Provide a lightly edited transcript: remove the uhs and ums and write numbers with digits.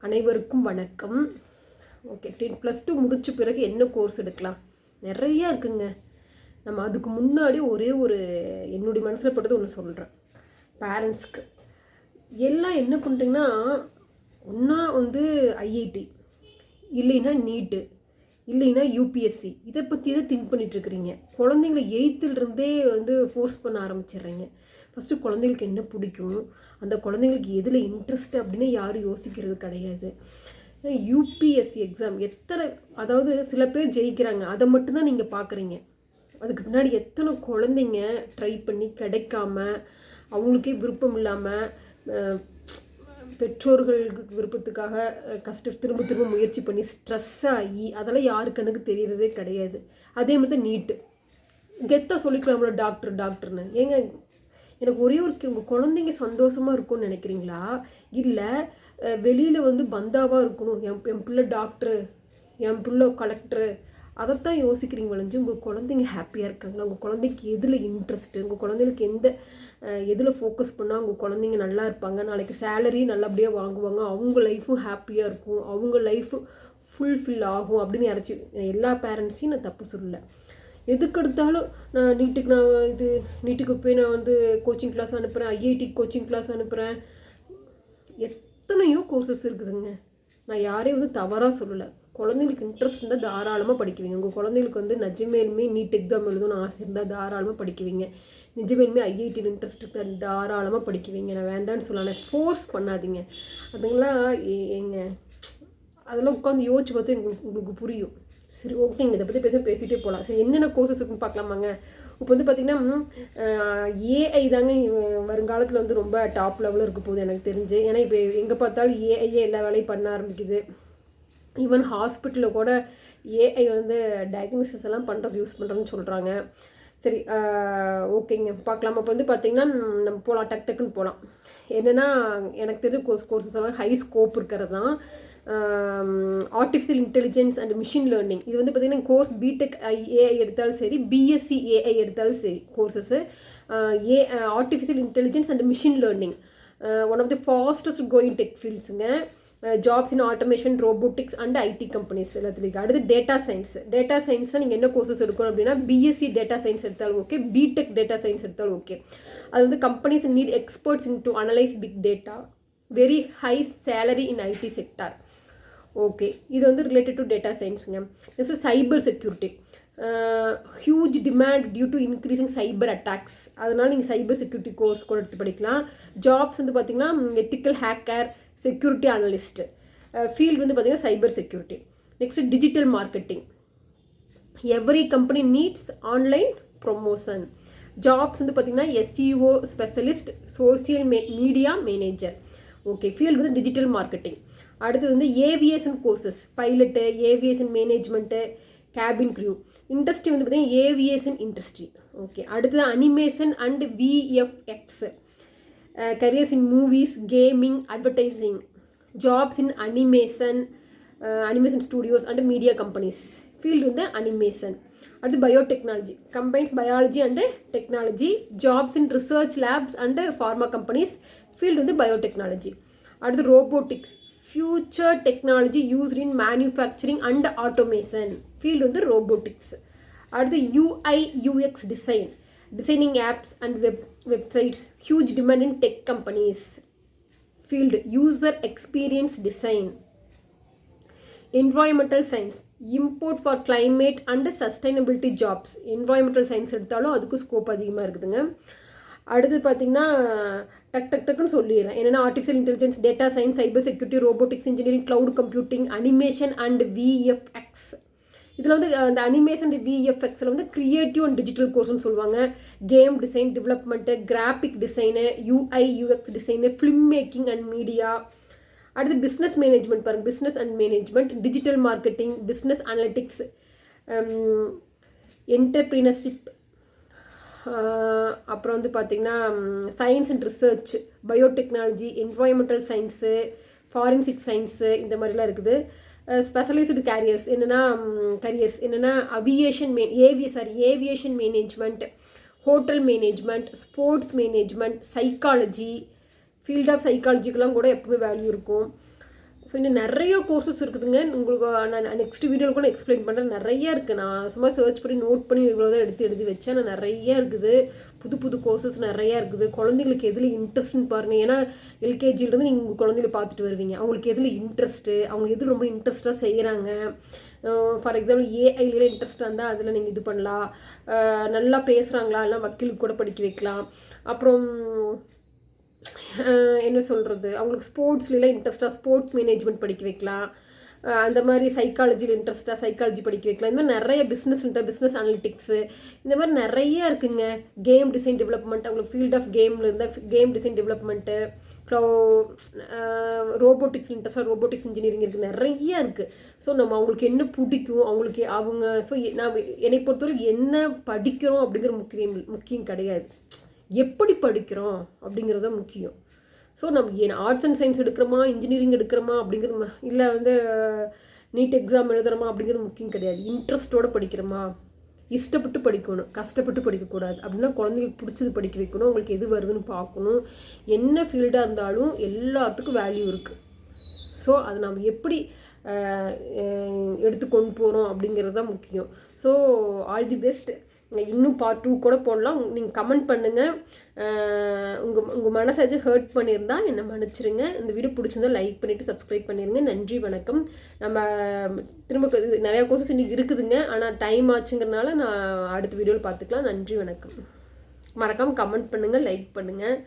அனைவருக்கும் வணக்கம். ஓகே, +2 முடிச்ச பிறகு என்ன கோர்ஸ் எடுக்கலாம்? நிறையா இருக்குங்க. நம்ம அதுக்கு முன்னாடி ஒரே ஒரு என்னுடைய மனசில் பட்டது ஒன்று சொல்கிறேன். பேரண்ட்ஸ்க்கு எல்லாம் என்ன பண்ணுறீங்கன்னா, ஒன்றா ஐஐடி, இல்லைன்னா நீட்டு, இல்லைன்னா யூபிஎஸ்சி, இதை பற்றி தான் திங்க் பண்ணிகிட்ருக்குறீங்க. குழந்தைங்களை 8th ஃபோர்ஸ் பண்ண ஆரம்பிச்சிடுறீங்க. ஃபஸ்ட்டு குழந்தைங்களுக்கு என்ன பிடிக்கும், அந்த குழந்தைங்களுக்கு எதில் இன்ட்ரெஸ்ட் அப்படின்னு யாரும் யோசிக்கிறது கிடையாது. யூபிஎஸ்சி எக்ஸாம் அதாவது சில பேர் ஜெயிக்கிறாங்க, அதை மட்டும்தான் நீங்கள் பார்க்குறீங்க. அதுக்கு பின்னாடி எத்தனை குழந்தைங்க ட்ரை பண்ணி கிடைக்காம, அவங்களுக்கே விருப்பம் இல்லாமல், பெற்றோர்களுக்கு விருப்பத்துக்காக திரும்ப திரும்ப முயற்சி பண்ணி ஸ்ட்ரெஸ் ஆகி, அதெல்லாம் யாருக்கு எனக்கு தெரியறதே கிடையாது. அதே மாதிரி தான் நீட்டு. கெத்தாக சொல்லிக்கலாம்ல டாக்டர்னு. ஏங்க, எனக்கு ஒரே உங்கள் குழந்தைங்க சந்தோஷமாக இருக்கும்னு நினைக்கிறீங்களா? இல்லை வெளியில் பந்தாவாக இருக்கணும், என் பிள்ளை டாக்டரு, என் பிள்ளை கலெக்டரு, அதைத்தான் யோசிக்கிறீங்க வளைஞ்சு உங்கள் குழந்தைங்க ஹாப்பியாக இருக்காங்களா? உங்கள் குழந்தைக்கு எதில் இன்ட்ரெஸ்ட்டு, உங்கள் குழந்தைங்களுக்கு எதில் ஃபோக்கஸ் பண்ணால் உங்கள் குழந்தைங்க நல்லா இருப்பாங்க, நாளைக்கு சேலரி நல்லபடியாக வாங்குவாங்க, அவங்க லைஃப்பும் ஹாப்பியாக இருக்கும், அவங்க லைஃபு ஃபுல்ஃபில் ஆகும் அப்படின்னு யாராச்சும். எல்லா பேரண்ட்ஸையும் நான் தப்பு சொல்லலை. எதுக்கெடுத்தாலும் நான் நீட்டுக்கு போய் நான் கோச்சிங் கிளாஸ் அனுப்புகிறேன், ஐஐடி கோச்சிங் கிளாஸ் அனுப்புகிறேன். எத்தனையோ கோர்சஸ் இருக்குதுங்க. நான் யாரையும் தவறாக சொல்லலை. குழந்தைங்களுக்கு இன்ட்ரெஸ்ட் இருந்தால் தாராளமாக படிக்குவீங்க. உங்கள் குழந்தைங்களுக்கு நிஜமேலுமே நீட் எக்ஸாம் எழுதணும்னு ஆசை இருந்தால் தாராளமாக படிக்குவீங்க. நிஜமேலுமே ஐஐடியில் இன்ட்ரெஸ்ட் இருந்தால் தாராளமாக படிக்குவீங்க. நான் வேண்டான்னு சொல்லலாம், ஃபோர்ஸ் பண்ணாதீங்க. அதுங்களாம் அதெல்லாம் உட்காந்து யோசிச்சு பார்த்து உங்களுக்கு புரியும். சரி, ஓகேங்க, இதை பற்றி பேசிகிட்டே போகலாம். சரி, என்னென்ன கோர்சஸ் இருக்குன்னு பார்க்கலாமாங்க? இப்போ பார்த்திங்கன்னா ஏஐ தாங்க வருங்காலத்தில் ரொம்ப டாப் லெவலில் இருக்க போகுது எனக்கு தெரிஞ்சு. ஏன்னா இப்போ எங்கே பார்த்தாலும் ஏஐயே எல்லா வேலையும் பண்ண ஆரம்பிக்குது. ஈவன் ஹாஸ்பிட்டலில் கூட ஏஐ டயக்னோசிஸ் எல்லாம் பண்ணுறது யூஸ் பண்ணுறோன்னு சொல்கிறாங்க. சரி, ஓகேங்க, பார்க்கலாமா? இப்போ பார்த்திங்கன்னா நம்ம போகலாம், டக்குன்னு போகலாம். என்னென்னா, எனக்கு தெரிஞ்ச கோர்சஸ் எல்லாம் ஹை ஸ்கோப் இருக்கிறது தான். Artificial intelligence and machine learning. இது பார்த்திங்கன்னா கோர்ஸ் பிடெக் ஏஐ எடுத்தாலும் சரி, பிஎஸ்சி ஏஐ எடுத்தாலும் சரி, courses artificial intelligence and machine learning one of the fastest growing tech ஃபீல்ட்ஸுங்க. Jobs in automation, robotics and IT companies எல்லாத்துலேயும். அடுத்து டேட்டா சயின்ஸில் நீங்கள் என்ன கோர்சஸ் எடுக்கணும் அப்படின்னா, பிஎஸ்சி டேட்டா சயின்ஸ் எடுத்தாலும் ஓகே, பிடெக் டேட்டா சயின்ஸ் எடுத்தாலும் ஓகே. அது companies need experts in to analyse big data, very high salary in IT sector. Okay, இது ரிலேட்டட் டு டேட்டா சயின்ஸுங்க. Next cyber security, huge demand due to increasing cyber attacks. அதனால் நீங்கள் cyber security course கூட எடுத்து படிக்கலாம். Jobs பார்த்திங்கன்னா ethical hacker, security analyst. Field பார்த்திங்கன்னா cyber security. Next digital marketing, every company needs online promotion. Jobs பார்த்திங்கன்னா SEO specialist, social media manager. Okay, field digital marketing. அடுத்து aviation courses, pilot, aviation management, cabin crew. Industry பார்த்திங்கன்னா aviation industry. Okay, அடுத்தது animation and VFX, careers in movies, gaming, advertising. Jobs in animation studios and media companies. Field animation. அடுத்து biotechnology, combines biology and technology. Jobs in research labs and pharma companies. Field biotechnology. அடுத்து robotics, future technology used in manufacturing and automation. Field robotics. அடுத்து UI UX designing apps and websites, huge demand in tech companies. Field user experience design. Environmental science, import for climate and sustainability jobs. Environmental science எடுத்தாலும் அதுக்கு scope அதிகமாக இருக்குதுங்க. அடுத்து பார்த்திங்கன்னா டக்குன்னு சொல்லிடுறேன். என்னென்னா artificial intelligence, data science, cyber security, robotics engineering, cloud computing, animation and VFX. இதில் அந்த அனிமேஷன் அண்ட் விஎஃப்எக்ஸில் கிரியேட்டிவ் அண்ட் டிஜிட்டல் கோர்ஸ்னு சொல்லுவாங்க. Game design development, graphic design, UI UX design, film making and media. அடுத்து பிஸ்னஸ் மேனேஜ்மெண்ட் பாருங்கள், business and management, digital marketing, business analytics, entrepreneurship. அப்புறம் பார்த்திங்கன்னா science and research, biotechnology, environmental science, forensic science, இந்த மாதிரிலாம் இருக்குது. Specialised careers என்னென்னா aviation management, hotel management, sports management, psychology. Field of சைக்காலஜிக்கெலாம் கூட எப்பவுமே வேல்யூ இருக்கும். ஸோ இன்னும் நிறைய கோர்சஸ் இருக்குதுங்க. உங்களுக்கு நான் நெக்ஸ்ட் வீடியோவில் கூட எக்ஸ்பிளைன் பண்ணுறேன். நிறையா இருக்குது. நான் சும்மா சர்ச் பண்ணி நோட் பண்ணி இவ்வளோ தான் எடுத்து எழுதி வச்சேன். ஆனால் நிறையா இருக்குது. புது புது கோர்சஸ் நிறையா இருக்குது. குழந்தைங்களுக்கு எதில் இன்ட்ரெஸ்ட்னு பாருங்கள். ஏன்னா எல்கேஜிலேருந்து நீங்கள் உங்கள் குழந்தைகளை பார்த்துட்டு வருவீங்க. அவங்களுக்கு எதில் இன்ட்ரெஸ்ட்டு, அவங்க எது ரொம்ப இன்ட்ரெஸ்ட்டாக செய்கிறாங்க. ஃபார் எக்ஸாம்பிள் ஏஐல இன்ட்ரெஸ்ட்டாக இருந்தால் அதில் நீங்கள் இது பண்ணலாம். நல்லா பேசுகிறாங்களா, எல்லாம் வக்கீலுக்கு கூட படிக்க வைக்கலாம். அப்புறம் என்ன சொல்கிறது, அவங்களுக்கு ஸ்போர்ட்ஸ்லாம் இன்ட்ரெஸ்ட்டாக ஸ்போர்ட்ஸ் மேனேஜ்மெண்ட் படிக்க வைக்கலாம். அந்த மாதிரி சைக்காலஜியில் இன்ட்ரெஸ்ட்டாக சைக்காலஜி படிக்க வைக்கலாம். இந்த மாதிரி நிறைய பிஸ்னஸ் அனலிட்டிக்ஸு இந்த மாதிரி நிறைய இருக்குங்க. கேம் டிசைன் டெவலப்மெண்ட், அவங்களுக்கு ஃபீல்ட் ஆஃப் கேமில் இருந்தால் கேம் டிசைன் டெவலப்மெண்ட்டு, ரோபோட்டிக்ஸ் இன்ட்ரெஸ்ட்டாக ரோபோட்டிக்ஸ் இன்ஜினியரிங் இருக்குது. நிறையா இருக்குது. ஸோ நம்ம அவங்களுக்கு என்ன பிடிக்கும், அவங்களுக்கு அவங்க ஸோ நான் என்னை பொறுத்தவரை என்ன படிக்கிறோம் அப்படிங்கிற முக்கியம் கிடையாது, எப்படி படிக்கிறோம் அப்படிங்கிறது தான் முக்கியம். ஸோ நம்ம ஆர்ட்ஸ் அண்ட் சயின்ஸ் எடுக்கிறோமா, இன்ஜினியரிங் எடுக்கிறோமா அப்படிங்கிறது இல்லை நீட் எக்ஸாம் எழுதுகிறோமா அப்படிங்கிறது முக்கியம் கிடையாது. இன்ட்ரெஸ்ட்டோடு படிக்கிறோமா, இஷ்டப்பட்டு படிக்கணும், கஷ்டப்பட்டு படிக்கக்கூடாது. அப்படின்னா குழந்தைங்களுக்கு பிடிச்சது படிக்க வைக்கணும். அவங்களுக்கு எது வருதுன்னு பார்க்கணும். என்ன ஃபீல்டாக இருந்தாலும் எல்லாத்துக்கும் வேல்யூ இருக்குது. ஸோ அதை நம்ம எப்படி எடுத்து கொண்டு போகிறோம் அப்படிங்கிறது தான் முக்கியம். So all the best. இன்னும் பார்ட் 2 கூட போடலாம். நீங்கள் கமெண்ட் பண்ணுங்கள். உங்கள் மனசாச்சும் ஹர்ட் பண்ணியிருந்தால் என்னை மன்னிச்சிருங்க. இந்த வீடியோ பிடிச்சிருந்தால் லைக் பண்ணிவிட்டு சப்ஸ்கிரைப் பண்ணிடுங்க. நன்றி, வணக்கம். நம்ம திரும்ப நிறையா கோர்சஸ் இன்றைக்கி இருக்குதுங்க. ஆனால் டைம் ஆச்சுங்கிறனால நான் அடுத்த வீடியோவில் பார்த்துக்கலாம். நன்றி, வணக்கம். மறக்காமல் கமெண்ட் பண்ணுங்கள், லைக் பண்ணுங்கள்.